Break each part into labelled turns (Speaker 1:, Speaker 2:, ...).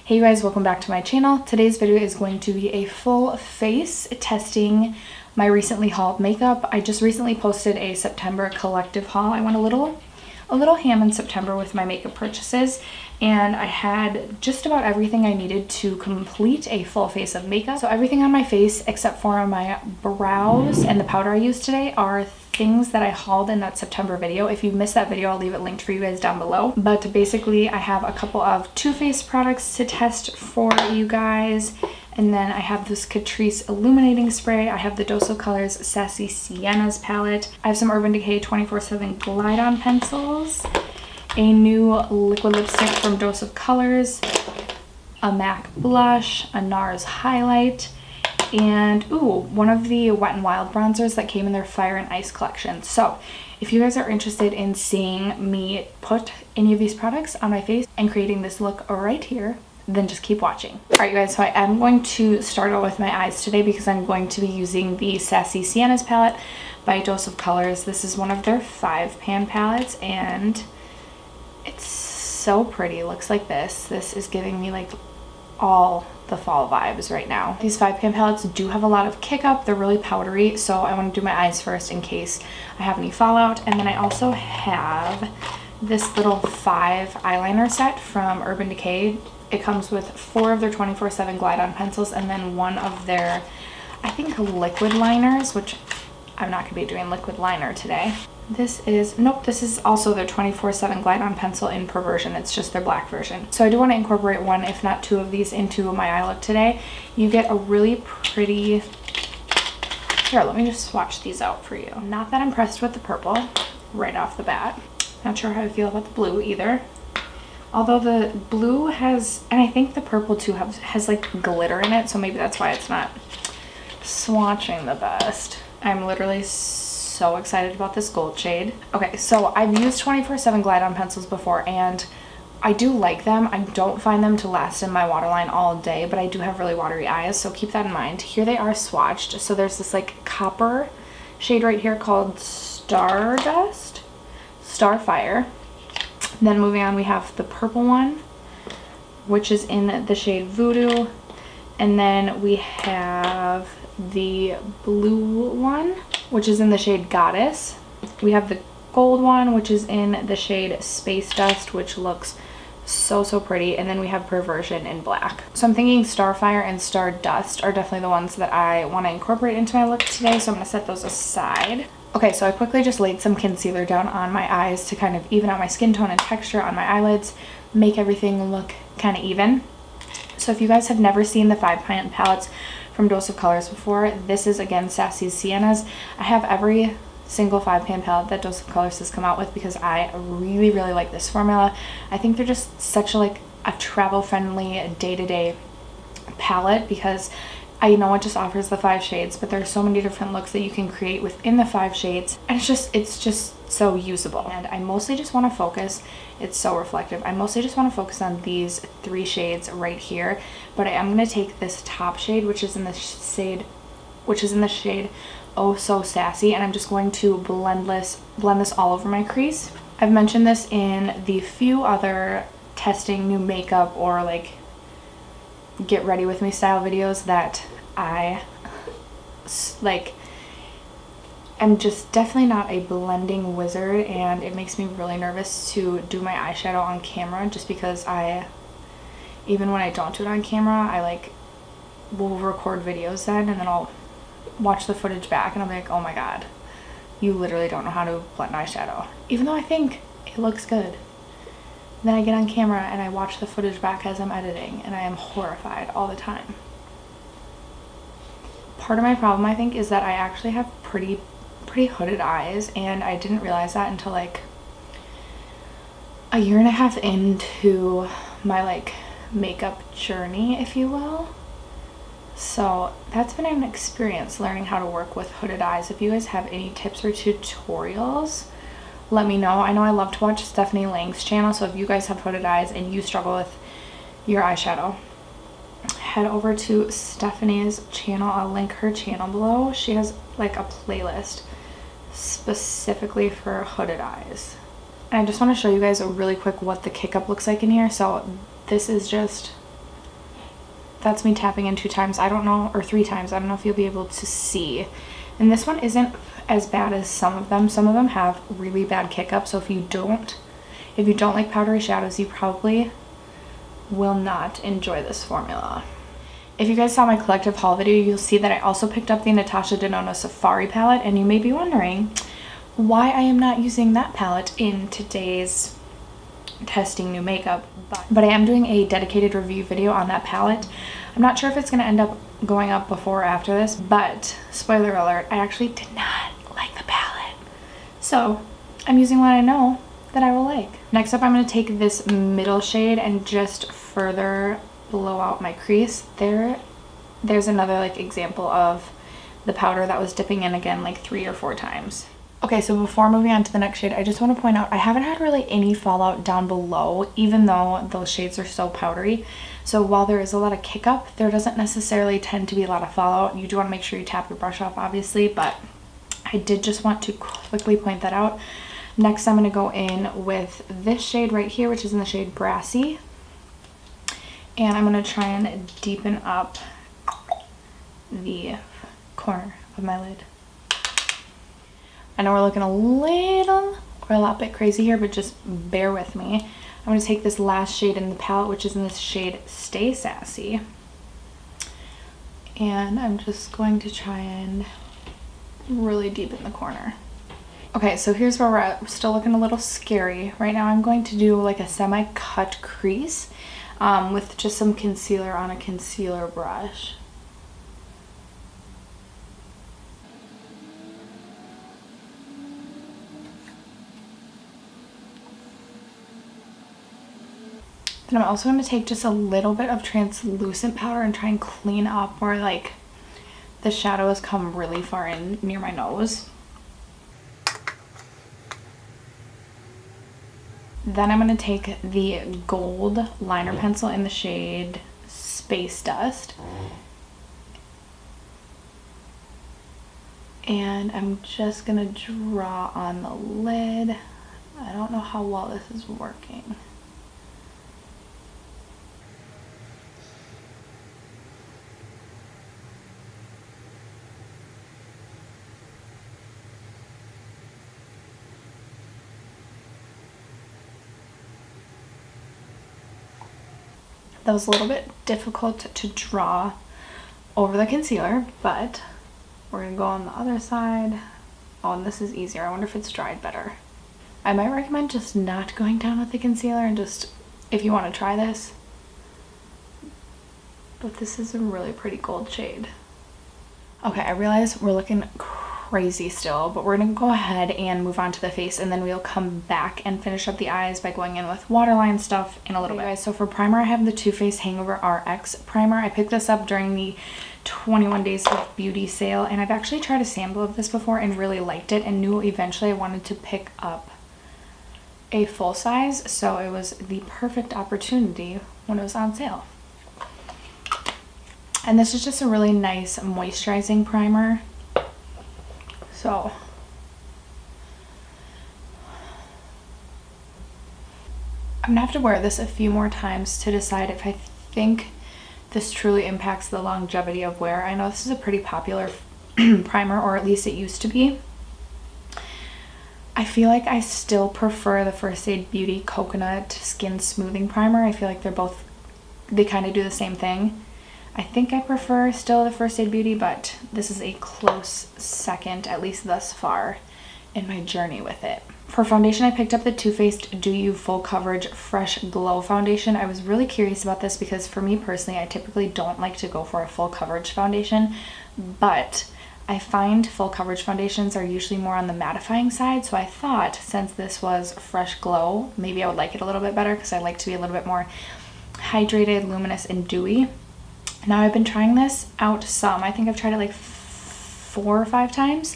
Speaker 1: Hey you guys, welcome back to my channel. Today's video is going to be a full face testing my recently hauled makeup. I just recently posted a September collective haul. I went a little ham in September with my makeup purchases, and I had just about everything I needed to complete a full face of makeup. So everything on my face except for my brows and the powder I used today are things that I hauled in that September video. If you missed that video, I'll leave it linked for you guys down below. But basically I have a couple of Too Faced products to test for you guys. And then I have this Catrice illuminating spray. I have the Dose of Colors Sassy Siennas palette. I have some Urban Decay 24/7 Glide On pencils, a new liquid lipstick from Dose of Colors, a MAC blush, a NARS highlight, and one of the Wet n Wild bronzers that came in their Fire and Ice collection. So if you guys are interested in seeing me put any of these products on my face and creating this look right here, then just keep watching. Alright you guys, so I am going to start out with my eyes today because I'm going to be using the Sassy Siennas palette by Dose of Colors. This is one of their 5-pan palettes and it's so pretty. It looks like this. This is giving me like all the fall vibes right now. These 5-pan palettes do have a lot of kick up. They're really powdery, so I want to do my eyes first in case I have any fallout. And then I also have this little 5 eyeliner set from Urban Decay. It comes with 4 of their 24/7 Glide On pencils and then 1 of their, I think, liquid liners, which I'm not going to be doing liquid liner today. This is also their 24/7 Glide On pencil in Perversion. It's just their black version. So I do want to incorporate 1, if not 2 of these into my eye look today. You get a really pretty, here, let me just swatch these out for you. Not that impressed with the purple right off the bat. Not sure how I feel about the blue either. Although the blue has, and I think the purple too has like glitter in it, so maybe that's why it's not swatching the best. I'm literally so excited about this gold shade. Okay, so I've used 24/7 Glide On pencils before and I do like them. I don't find them to last in my waterline all day, but I do have really watery eyes, so keep that in mind. Here they are swatched. So there's this like copper shade right here called Stardust, Starfire. Then moving on, we have the purple one, which is in the shade Voodoo. And then we have the blue one, which is in the shade Goddess. We have the gold one, which is in the shade Space Dust, which looks so pretty. And then we have Perversion in black. So I'm thinking Starfire and Stardust are definitely the ones that I want to incorporate into my look today, so I'm going to set those aside. Okay, so I quickly just laid some concealer down on my eyes to kind of even out my skin tone and texture on my eyelids, make everything look kind of even. So if you guys have never seen the 5-pan palettes from Dose of Colors before, this is again Sassy Siennas. I have every single 5-pan palette that Dose of Colors has come out with because I really like this formula. I think they're just such a travel friendly day-to-day palette because I know it just offers the 5 shades, but there's so many different looks that you can create within the 5 shades, and it's just so usable. And I mostly just want to focus, it's so reflective, I mostly just want to focus on these 3 shades right here, but I am going to take this top shade, which is in the shade Oh So Sassy, and I'm just going to blend this all over my crease. I've mentioned this in the few other testing new makeup or like get ready with me style videos that I like. I'm just definitely not a blending wizard, and it makes me really nervous to do my eyeshadow on camera just because even when I don't do it on camera, I will record videos then and then I'll watch the footage back and I'm like, oh my god, you literally don't know how to blend eyeshadow, even though I think it looks good. Then I get on camera and I watch the footage back as I'm editing and I am horrified all the time. Part of my problem, I think, is that I actually have pretty hooded eyes, and I didn't realize that until like a year and a half into my makeup journey, if you will. So that's been an experience learning how to work with hooded eyes. If you guys have any tips or tutorials, let me know. I know I love to watch Stephanie Lang's channel, so if you guys have hooded eyes and you struggle with your eyeshadow, head over to Stephanie's channel. I'll link her channel below. She has like a playlist specifically for hooded eyes. And I just want to show you guys really quick what the kick up looks like in here. So this is just That's me tapping in 2 times. I don't know, or 3 times. I don't know if you'll be able to see. And this one isn't as bad as some of them. Some of them have really bad kick up. So if you don't like powdery shadows, you probably will not enjoy this formula. If you guys saw my collective haul video, you'll see that I also picked up the Natasha Denona Safari palette, and you may be wondering why I am not using that palette in today's testing new makeup, but I am doing a dedicated review video on that palette. I'm not sure if it's going to end up going up before or after this, but spoiler alert, I actually did not like the palette. So I'm using what I know that I will like. Next up, I'm going to take this middle shade and just further blow out my crease. There's another like example of the powder that was dipping in again like 3 or 4 times. Okay, so before moving on to the next shade, I just want to point out I haven't had really any fallout down below, even though those shades are so powdery. So while there is a lot of kick up, there doesn't necessarily tend to be a lot of fallout. You do want to make sure you tap your brush off, obviously, but I did just want to quickly point that out. Next, I'm going to go in with this shade right here, which is in the shade Brassy. And I'm going to try and deepen up the corner of my lid. I know we're looking a lot bit crazy here, but just bear with me. I'm going to take this last shade in the palette, which is in this shade Stay Sassy. And I'm just going to try and really deepen the corner. Okay, so here's where we're at. We're still looking a little scary. Right now I'm going to do like a semi-cut crease with just some concealer on a concealer brush. Then I'm also going to take just a little bit of translucent powder and try and clean up where like the shadow has come really far in near my nose. Then I'm going to take the gold liner pencil in the shade Space Dust. And I'm just going to draw on the lid. I don't know how well this is working. That was a little bit difficult to draw over the concealer, but we're gonna go on the other side. Oh, and this is easier. I wonder if it's dried better. I might recommend just not going down with the concealer and just, if you want to try this. But this is a really pretty gold shade. Okay, I realize we're looking crazy still, but we're gonna go ahead and move on to the face, and then we'll come back and finish up the eyes by going in with waterline stuff in a little bit. Guys, so for primer, I have the Too Faced Hangover RX primer. I picked this up during the 21 Days of Beauty sale, and I've actually tried a sample of this before and really liked it, and knew eventually I wanted to pick up a full size, so it was the perfect opportunity when it was on sale. And this is just a really nice moisturizing primer. So I'm gonna have to wear this a few more times to decide if I think this truly impacts the longevity of wear. I know this is a pretty popular primer, or at least it used to be. I feel like I still prefer the First Aid Beauty Coconut Skin Smoothing Primer. I feel like they kind of do the same thing. I think I prefer still the First Aid Beauty, but this is a close second, at least thus far, in my journey with it. For foundation, I picked up the Too Faced Do You Full Coverage Fresh Glow Foundation. I was really curious about this because for me personally, I typically don't like to go for a full coverage foundation, but I find full coverage foundations are usually more on the mattifying side, so I thought since this was Fresh Glow, maybe I would like it a little bit better because I like to be a little bit more hydrated, luminous, and dewy. Now I've been trying this out some. I think I've tried it like 4 or 5 times.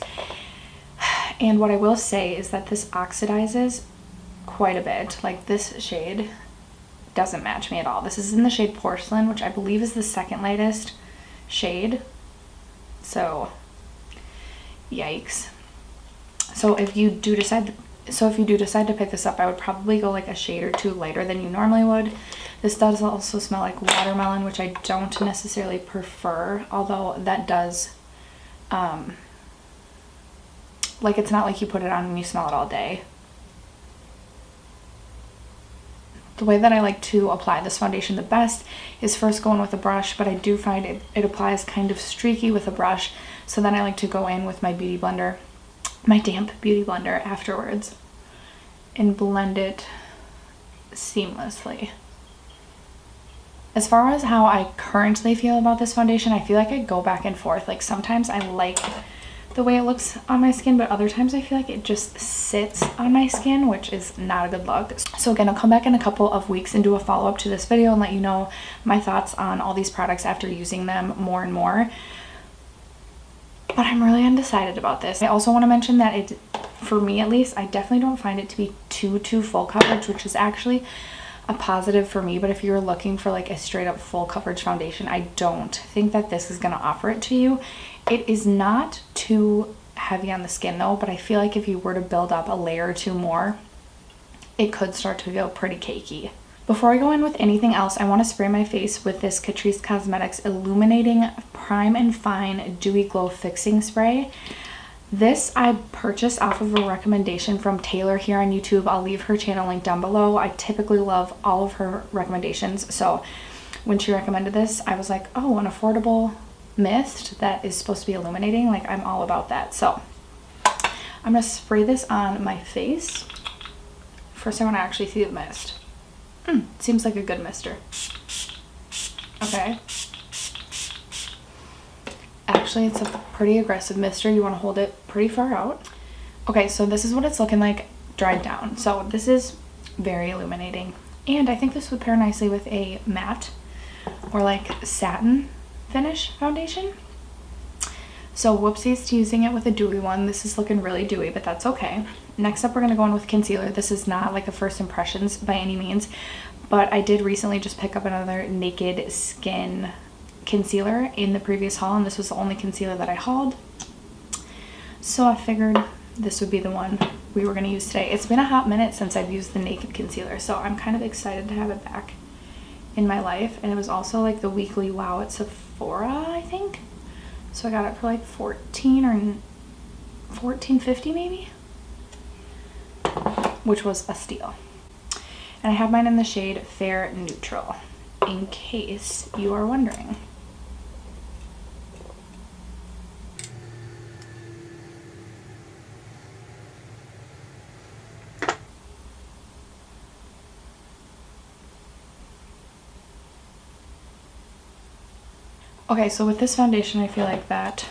Speaker 1: And what I will say is that this oxidizes quite a bit. Like this shade doesn't match me at all. This is in the shade Porcelain, which I believe is the second lightest shade. So, yikes. So if you do decide So if you do decide to pick this up, I would probably go like a shade or two lighter than you normally would. This does also smell like watermelon, which I don't necessarily prefer, although that does, like, it's not like you put it on and you smell it all day. The way that I like to apply this foundation the best is first going with a brush, but I do find it applies kind of streaky with a brush, so then I like to go in with my beauty blender, my damp beauty blender afterwards, and blend it seamlessly. As far as how I currently feel about this foundation, I feel like I go back and forth. Like, sometimes I like the way it looks on my skin, but other times I feel like it just sits on my skin, which is not a good look. So again, I'll come back in a couple of weeks and do a follow-up to this video and let you know my thoughts on all these products after using them more and more. But I'm really undecided about this. I also want to mention that it, for me at least, I definitely don't find it to be too full coverage, which is actually a positive for me. But if you're looking for like a straight up full coverage foundation, I don't think that this is going to offer it to you. It is not too heavy on the skin though, but I feel like if you were to build up a layer or two more, it could start to feel pretty cakey. Before I go in with anything else, I want to spray my face with this Catrice Cosmetics Illuminating Prime and Fine Dewy Glow Fixing Spray. This I purchased off of a recommendation from Taylor here on YouTube. I'll leave her channel link down below. I typically love all of her recommendations, so when she recommended this, I was like, oh, an affordable mist that is supposed to be illuminating, like, I'm all about that. So I'm gonna spray this on my face. First I want to actually see the mist. Seems like a good mister. Okay. Actually, it's a pretty aggressive mister. You want to hold it pretty far out. Okay, so this is what it's looking like dried down. So this is very illuminating, and I think this would pair nicely with a matte or like satin finish foundation. So whoopsies to using it with a dewy one. This is looking really dewy, but that's okay. Next up, we're going to go in with concealer. This is not like a first impressions by any means, but I did recently just pick up another Naked Skin concealer in the previous haul, and this was the only concealer that I hauled. So I figured this would be the one we were going to use today. It's been a hot minute since I've used the Naked concealer, so I'm kind of excited to have it back in my life. And it was also like the weekly wow at Sephora, I think. So I got it for like $14 or $14.50 maybe, which was a steal. And I have mine in the shade Fair Neutral, in case you are wondering. Okay, so with this foundation, I feel like that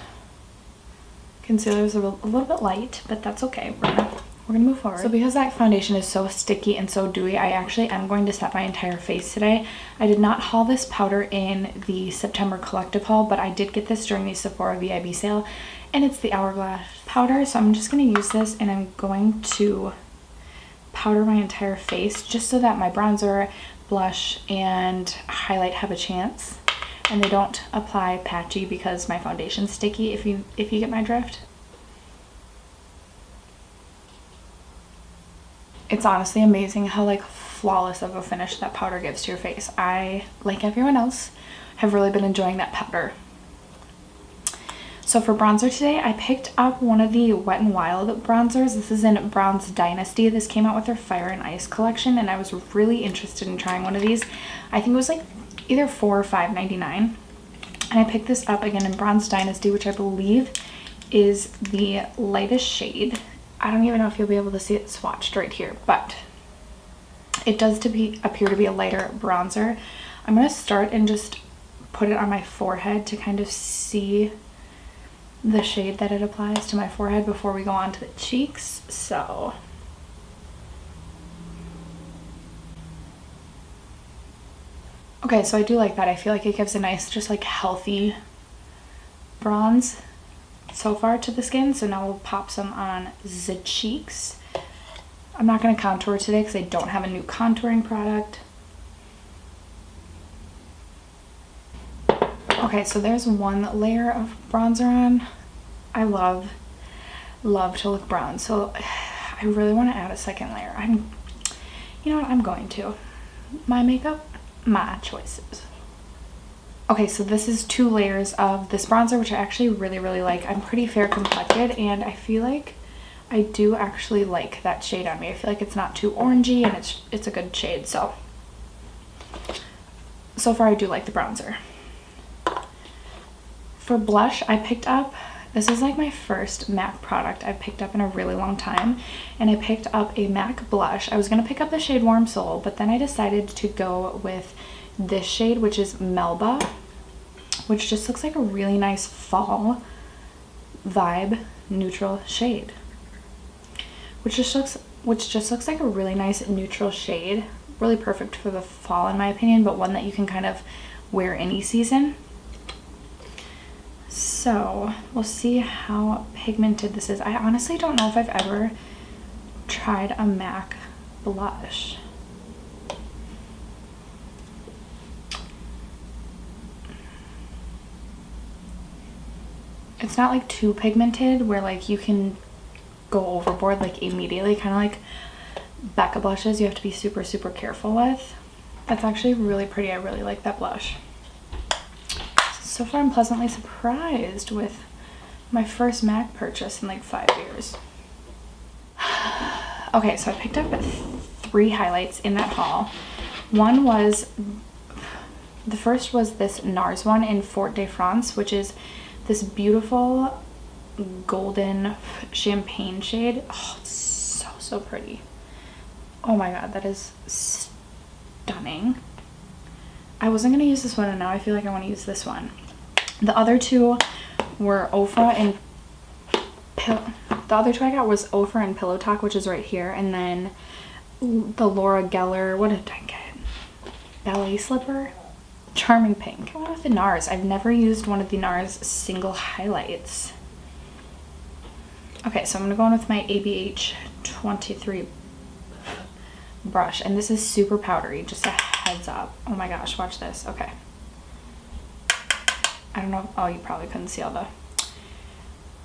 Speaker 1: concealer is a little bit light, but that's okay. We're gonna move forward. So because that foundation is so sticky and so dewy, I actually am going to set my entire face today. I did not haul this powder in the September collective haul, but I did get this during the Sephora VIB sale, and it's the Hourglass powder. So I'm just gonna use this, and I'm going to powder my entire face just so that my bronzer, blush, and highlight have a chance, and they don't apply patchy because my foundation's sticky, if you get my drift. It's honestly amazing how like flawless of a finish that powder gives to your face. I, like everyone else, have really been enjoying that powder. So for bronzer today, I picked up one of the Wet n Wild bronzers. This is in Brown's Dynasty. This came out with their Fire and Ice collection, and I was really interested in trying one of these. I think it was like either $4 or $5.99. And I picked this up again in Brown's Dynasty, which I believe is the lightest shade. I don't even know if you'll be able to see it swatched right here, but it does appear to be a lighter bronzer. I'm going to start and just put it on my forehead to kind of see the shade that it applies to my forehead before we go on to the cheeks. So okay, so I do like that. I feel like it gives a nice, just like healthy bronze so far to the skin. So now we'll pop some on the cheeks. I'm not going to contour today because I don't have a new contouring product. Okay, so there's one layer of bronzer on. I love to look brown, so I I really want to add a second layer. You know what, I'm going to. My makeup, my choices. Okay, so this is 2 layers of this bronzer, which I actually really, really like. I'm pretty fair complected, and I feel like I do actually like that shade on me. I feel like it's not too orangey, and it's a good shade. So far I do like the bronzer. For blush, I picked up, this is like my first MAC product I've picked up in a really long time, and I picked up a MAC blush. I was gonna pick up the shade Warm Soul, but then I decided to go with this shade, which is Melba, which just looks like a really nice fall vibe neutral shade. Which just looks like a really nice neutral shade. Really perfect for the fall in my opinion, but one that you can kind of wear any season. So we'll see how pigmented this is. I honestly don't know if I've ever tried a MAC blush. It's not like too pigmented where like you can go overboard like immediately, kind of like Becca blushes you have to be super, super careful with. That's actually really pretty. I really like that blush. So far I'm pleasantly surprised with my first MAC purchase in like 5 years. Okay, so I picked up 3 highlights in that haul. The first was this NARS one in Fort de France, which is this beautiful golden champagne shade. Oh, it's so pretty. Oh my god, that is stunning. I wasn't going to use this one, and now I feel like I want to use this one. The other 2 were Ofra and the other 2 I got was Ofra and Pillow Talk, which is right here, and then the Laura Geller, what did I get? Ballet Slipper? Charming Pink. I went with the NARS. I've never used one of the NARS single highlights. Okay, so I'm going to go in with my ABH 23 brush, and this is super powdery, just a heads up. Oh my gosh, watch this. Okay. I don't know. Oh, you probably couldn't see all the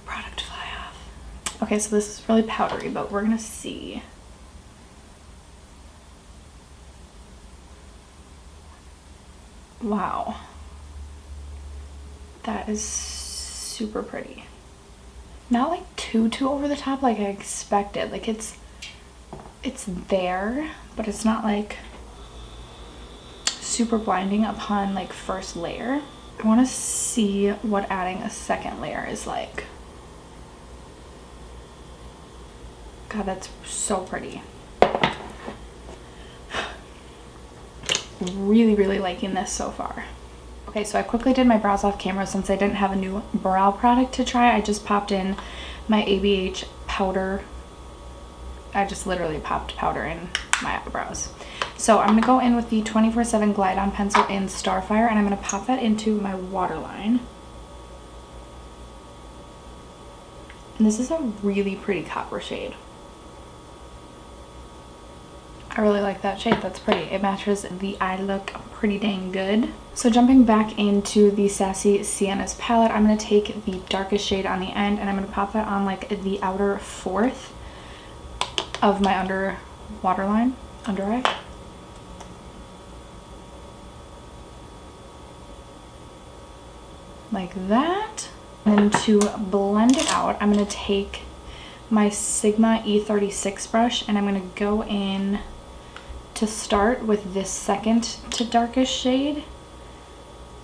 Speaker 1: product fly off. Okay, so this is really powdery, but we're gonna see. Wow. That is super pretty. Not like too over the top like I expected. Like it's there, but it's not like super blinding upon like first layer. I want to see what adding a second layer is like. God, that's so pretty. Really, really liking this so far. Okay, so I quickly did my brows off camera since I didn't have a new brow product to try. I just popped in my ABH powder. I just literally popped powder in my eyebrows. So I'm going to go in with the 24/7 Glide On Pencil in Starfire, and I'm going to pop that into my waterline. And this is a really pretty copper shade. I really like that shade. That's pretty. It matches the eye look pretty dang good. So jumping back into the Sassy Sienna's palette, I'm going to take the darkest shade on the end, and I'm going to pop that on like the outer 4th of my under eye. Like that. And then to blend it out, I'm going to take my Sigma E36 brush, and I'm going to go in to start with this second to darkest shade,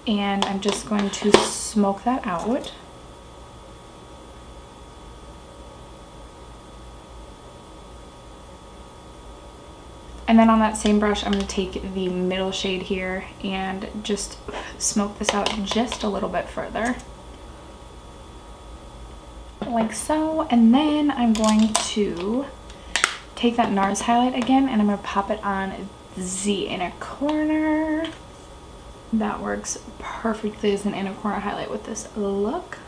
Speaker 1: and I'm just going to smoke that out. And then on that same brush, I'm going to take the middle shade here and just smoke this out just a little bit further. Like so. And then I'm going to take that NARS highlight again, and I'm going to pop it on the inner corner. That works perfectly as an inner corner highlight with this look.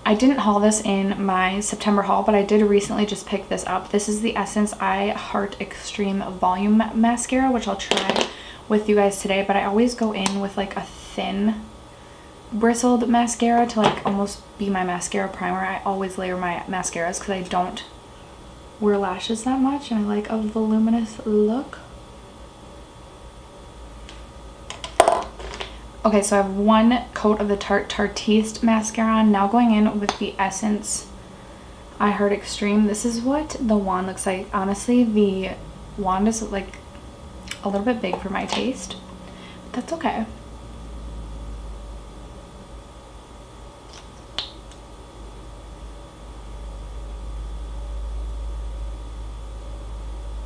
Speaker 1: I didn't haul this in my September haul, but I did recently just pick this up. This is the Essence I Heart Extreme Volume Mascara, which I'll try with you guys today, but I always go in with like a thin bristled mascara to like almost be my mascara primer. I always layer my mascaras because I don't wear lashes that much and I like a voluminous look. Okay, so I have one coat of the Catrice mascara on. Now going in with the Essence I Heart Extreme. This is what the wand looks like. Honestly, the wand is like a little bit big for my taste. That's okay.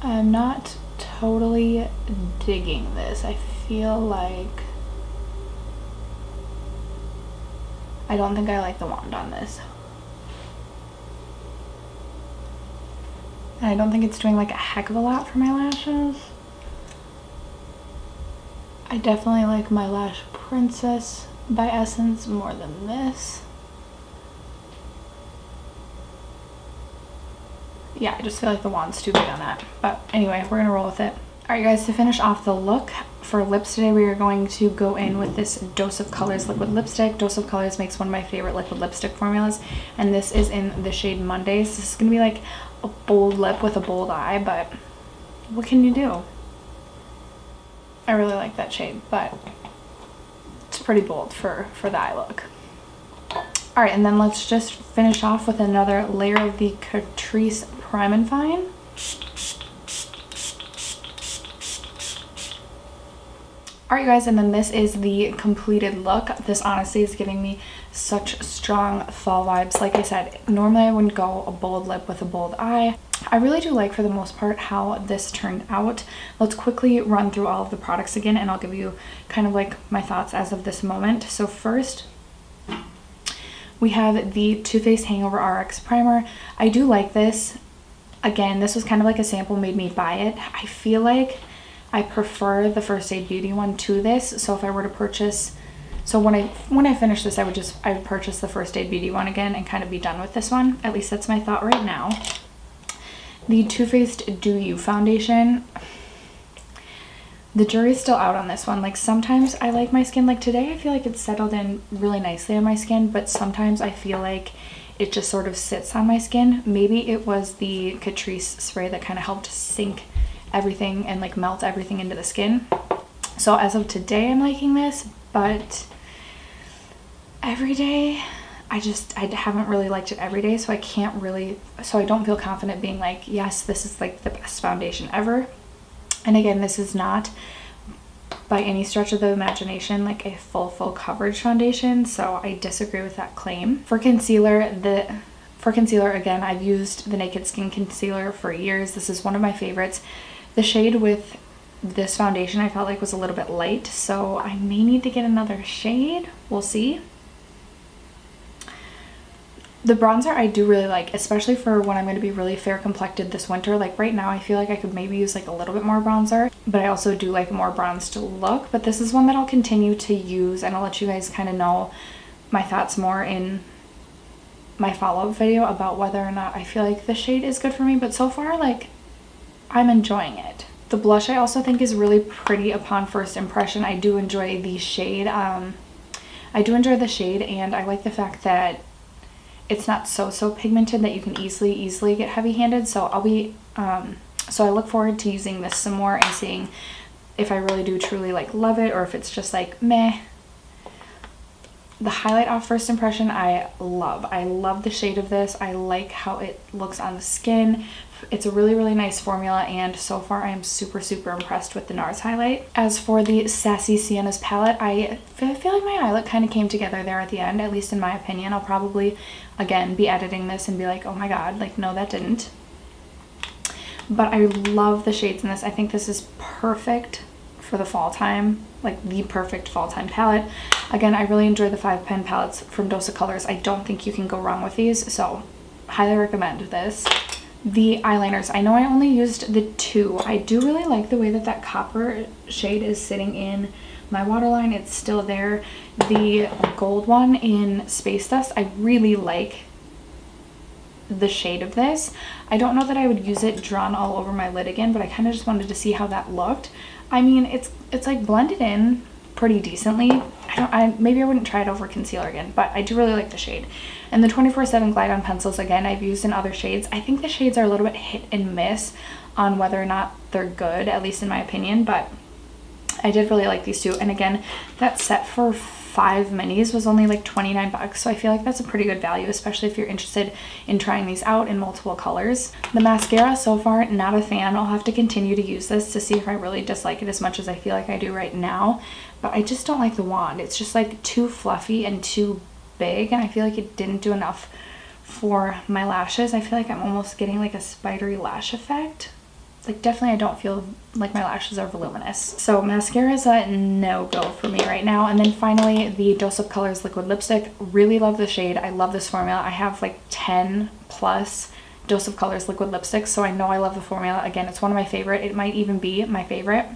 Speaker 1: I'm not totally digging this. I feel like I don't think I like the wand on this. And I don't think it's doing like a heck of a lot for my lashes. I definitely like my Lash Princess by Essence more than this. Yeah, I just feel like the wand's too big on that. But anyway, we're gonna roll with it. Alright guys, to finish off the look, for lips today we are going to go in with this Dose of Colors liquid lipstick. Dose of Colors makes one of my favorite liquid lipstick formulas, and this is in the shade Mondays. This is gonna be like a bold lip with a bold eye, but what can you do? I really like that shade, but it's pretty bold for the eye look. Alright, and then let's just finish off with another layer of the Catrice Prime and Fine. Alright guys, and then this is the completed look. This honestly is giving me such strong fall vibes. Like I said, normally I wouldn't go a bold lip with a bold eye. I really do like, for the most part, how this turned out. Let's quickly run through all of the products again and I'll give you kind of like my thoughts as of this moment. So first, we have the Too Faced Hangover RX Primer. I do like this. Again, this was kind of like a sample made me buy it. I feel like I prefer the First Aid Beauty one to this. So if I were to purchase, so when I finish this, I would purchase the First Aid Beauty one again and kind of be done with this one. At least that's my thought right now. The Too Faced Do You foundation. The jury's still out on this one. Like sometimes I like my skin, like today I feel like it's settled in really nicely on my skin, but sometimes I feel like it just sort of sits on my skin. Maybe it was the Catrice spray that kind of helped sink everything and like melt everything into the skin. So as of today I'm liking this, but every day I haven't really liked it every day, so I don't feel confident being like, yes, this is like the best foundation ever. And again, this is not by any stretch of the imagination like a full coverage foundation, so I disagree with that claim. For concealer, again, I've used the Naked Skin concealer for years. This is one of my favorites. The shade with this foundation I felt like was a little bit light, so I may need to get another shade. We'll see. The bronzer I do really like, especially for when I'm going to be really fair complected this winter. Like right now I feel like I could maybe use like a little bit more bronzer, but I also do like a more bronzed look. But this is one that I'll continue to use, and I'll let you guys kind of know my thoughts more in my follow-up video about whether or not I feel like the shade is good for me. But so far, like, I'm enjoying it. The blush I also think is really pretty upon first impression. I do enjoy the shade. And I like the fact that it's not so pigmented that you can easily get heavy-handed. So I look forward to using this some more and seeing if I really do truly like love it or if it's just like meh. The highlight off first impression I love the shade of this. I like how it looks on the skin. It's a really nice formula, and so far I am super impressed with the NARS highlight. As for the Sassy Sienna's palette, I feel like my eye look kind of came together there at the end, at least in my opinion. I'll probably again be editing this and be like, oh my god, like no that didn't. But I love the shades in this. I think this is perfect for the fall time, like the perfect fall time palette. Again, I really enjoy the 5 pen palettes from Dose of Colors. I don't think you can go wrong with these, so highly recommend this. The eyeliners, I know I only used the 2. I do really like the way that copper shade is sitting in my waterline. It's still there. The gold one in Space Dust, I really like the shade of this. I don't know that I would use it drawn all over my lid again, but I kind of just wanted to see how that looked. I mean, it's like blended in pretty decently. I maybe I wouldn't try it over concealer again, but I do really like the shade. And the 24/7 Glide On pencils, again, I've used in other shades. I think the shades are a little bit hit and miss on whether or not they're good, at least in my opinion, but I did really like these two. And again, that set for 5 minis was only like 29 bucks, so I feel like that's a pretty good value, especially if you're interested in trying these out in multiple colors. The mascara, so far, not a fan. I'll have to continue to use this to see if I really dislike it as much as I feel like I do right now, but I just don't like the wand. It's just like too fluffy and too big, and I feel like it didn't do enough for my lashes. I feel like I'm almost getting like a spidery lash effect. Like, definitely I don't feel like my lashes are voluminous. So mascara is a no-go for me right now. And then finally, the Dose of Colors liquid lipstick. Really love the shade. I love this formula. I have like 10 plus Dose of Colors liquid lipsticks, so I know I love the formula. Again, it's one of my favorite. It might even be my favorite.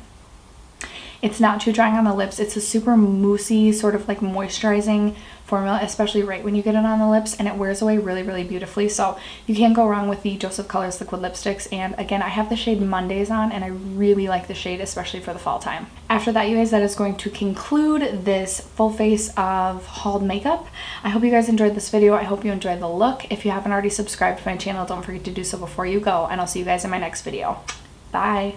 Speaker 1: It's not too drying on the lips. It's a super moussey, sort of like moisturizing formula, especially right when you get it on the lips, and it wears away really, really beautifully. So you can't go wrong with the Dose of Colors liquid lipsticks. And again, I have the shade Mondays on, and I really like the shade, especially for the fall time. After that, you guys, that is going to conclude this full face of hauled makeup. I hope you guys enjoyed this video. I hope you enjoyed the look. If you haven't already subscribed to my channel, don't forget to do so before you go, and I'll see you guys in my next video. Bye.